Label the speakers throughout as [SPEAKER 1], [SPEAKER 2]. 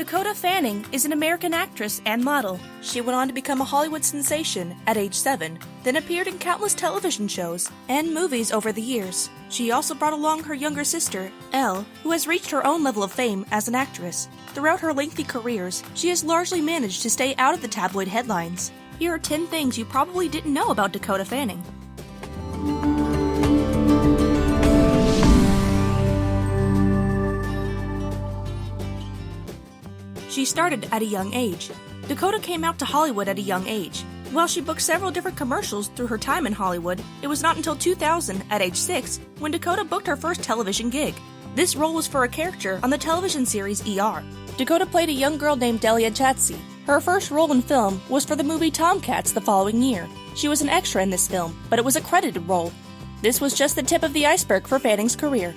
[SPEAKER 1] Dakota Fanning is an American actress and model. She went on to become a Hollywood sensation at age 7, then appeared in countless television shows and movies over the years. She also brought along her younger sister, Elle, who has reached her own level of fame as an actress. Throughout her lengthy careers, she has largely managed to stay out of the tabloid headlines. Here are 10 things you probably didn't know about Dakota Fanning. She started at a young age. Dakota came out to Hollywood at a young age. While she booked several different commercials through her time in Hollywood, it was not until 2000, at age 6, when Dakota booked her first television gig. This role was for a character on the television series ER. Dakota played a young girl named Delia Chatsey. Her first role in film was for the movie Tomcats the following year. She was an extra in this film, but it was a credited role. This was just the tip of the iceberg for Fanning's career.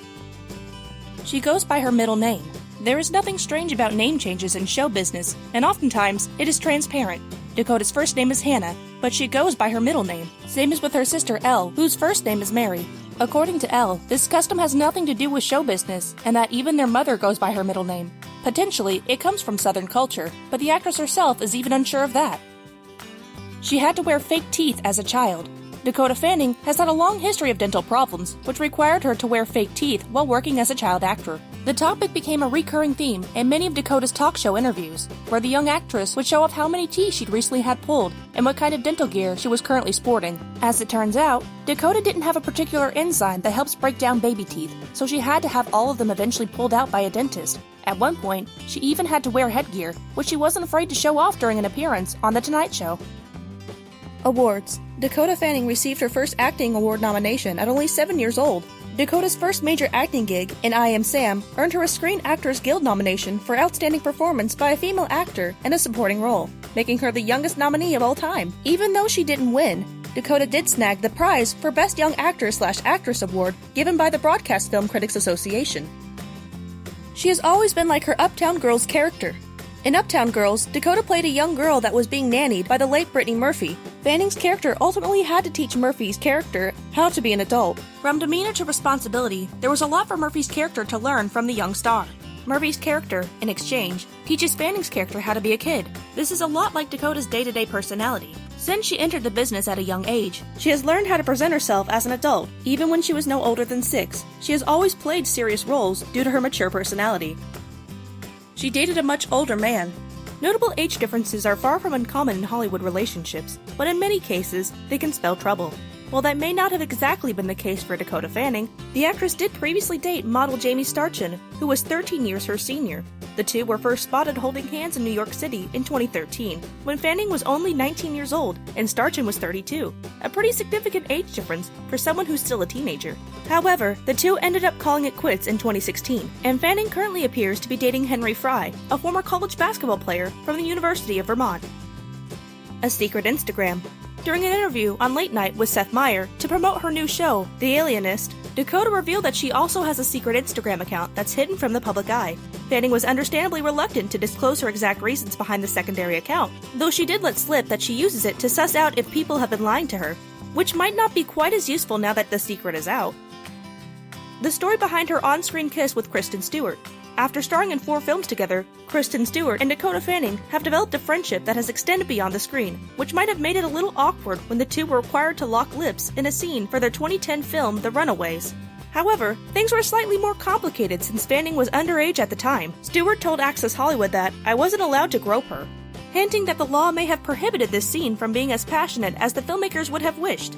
[SPEAKER 1] She goes by her middle name. There is nothing strange about name changes in show business, and oftentimes it is transparent. Dakota's first name is Hannah, but she goes by her middle name, same as with her sister Elle, whose first name is Mary. According to Elle, this custom has nothing to do with show business, and that even their mother goes by her middle name. Potentially, it comes from Southern culture, but the actress herself is even unsure of that. She had to wear fake teeth as a child. Dakota Fanning has had a long history of dental problems, which required her to wear fake teeth while working as a child actor. The topic became a recurring theme in many of Dakota's talk show interviews, where the young actress would show off how many teeth she'd recently had pulled and what kind of dental gear she was currently sporting. As it turns out, Dakota didn't have a particular enzyme that helps break down baby teeth, so she had to have all of them eventually pulled out by a dentist. At one point, she even had to wear headgear, which she wasn't afraid to show off during an appearance on The Tonight Show. Awards. Dakota Fanning received her first acting award nomination at only 7 years old. Dakota's first major acting gig, in I Am Sam, earned her a Screen Actors Guild nomination for Outstanding Performance by a Female Actor in a Supporting Role, making her the youngest nominee of all time. Even though she didn't win, Dakota did snag the prize for Best Young Actor/Actress Award given by the Broadcast Film Critics Association. She has always been like her Uptown Girls character. In Uptown Girls, Dakota played a young girl that was being nannied by the late Brittany Murphy. Fanning's character ultimately had to teach Murphy's character how to be an adult. From demeanor to responsibility, there was a lot for Murphy's character to learn from the young star. Murphy's character, in exchange, teaches Fanning's character how to be a kid. This is a lot like Dakota's day-to-day personality. Since she entered the business at a young age, she has learned how to present herself as an adult, even when she was no older than 6. She has always played serious roles due to her mature personality. She dated a much older man. Notable age differences are far from uncommon in Hollywood relationships, but in many cases, they can spell trouble. While that may not have exactly been the case for Dakota Fanning, the actress did previously date model Jamie Starchin, who was 13 years her senior. The two were first spotted holding hands in New York City in 2013, when Fanning was only 19 years old and Starchin was 32, a pretty significant age difference for someone who's still a teenager. However, the two ended up calling it quits in 2016, and Fanning currently appears to be dating Henry Fry, a former college basketball player from the University of Vermont. A secret Instagram. During an interview on Late Night with Seth Meyers to promote her new show, The Alienist, Dakota revealed that she also has a secret Instagram account that's hidden from the public eye. Fanning was understandably reluctant to disclose her exact reasons behind the secondary account, though she did let slip that she uses it to suss out if people have been lying to her, which might not be quite as useful now that the secret is out. The story behind her on-screen kiss with Kristen Stewart. After starring in 4 films together, Kristen Stewart and Dakota Fanning have developed a friendship that has extended beyond the screen, which might have made it a little awkward when the two were required to lock lips in a scene for their 2010 film The Runaways. However, things were slightly more complicated since Fanning was underage at the time. Stewart told Access Hollywood that, "I wasn't allowed to grope her," hinting that the law may have prohibited this scene from being as passionate as the filmmakers would have wished.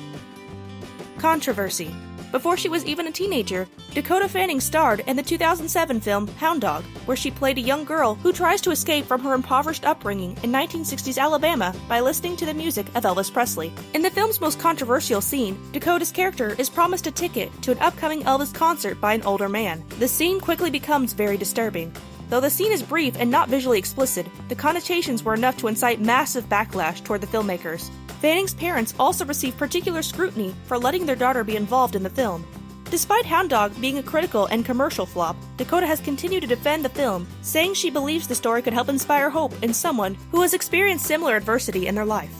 [SPEAKER 1] Controversy. Before she was even a teenager, Dakota Fanning starred in the 2007 film Hound Dog, where she played a young girl who tries to escape from her impoverished upbringing in 1960s Alabama by listening to the music of Elvis Presley. In the film's most controversial scene, Dakota's character is promised a ticket to an upcoming Elvis concert by an older man. The scene quickly becomes very disturbing. Though the scene is brief and not visually explicit, the connotations were enough to incite massive backlash toward the filmmakers. Fanning's parents also received particular scrutiny for letting their daughter be involved in the film. Despite Hound Dog being a critical and commercial flop, Dakota has continued to defend the film, saying she believes the story could help inspire hope in someone who has experienced similar adversity in their life.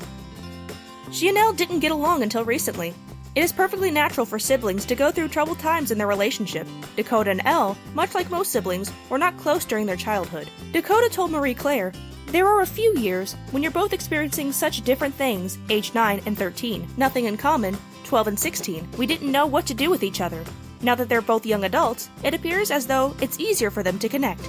[SPEAKER 1] She and Elle didn't get along until recently. It is perfectly natural for siblings to go through troubled times in their relationship. Dakota and Elle, much like most siblings, were not close during their childhood. Dakota told Marie Claire, "There are a few years when you're both experiencing such different things, age 9 and 13, nothing in common, 12 and 16. We didn't know what to do with each other. Now that they're both young adults, it appears as though it's easier for them to connect."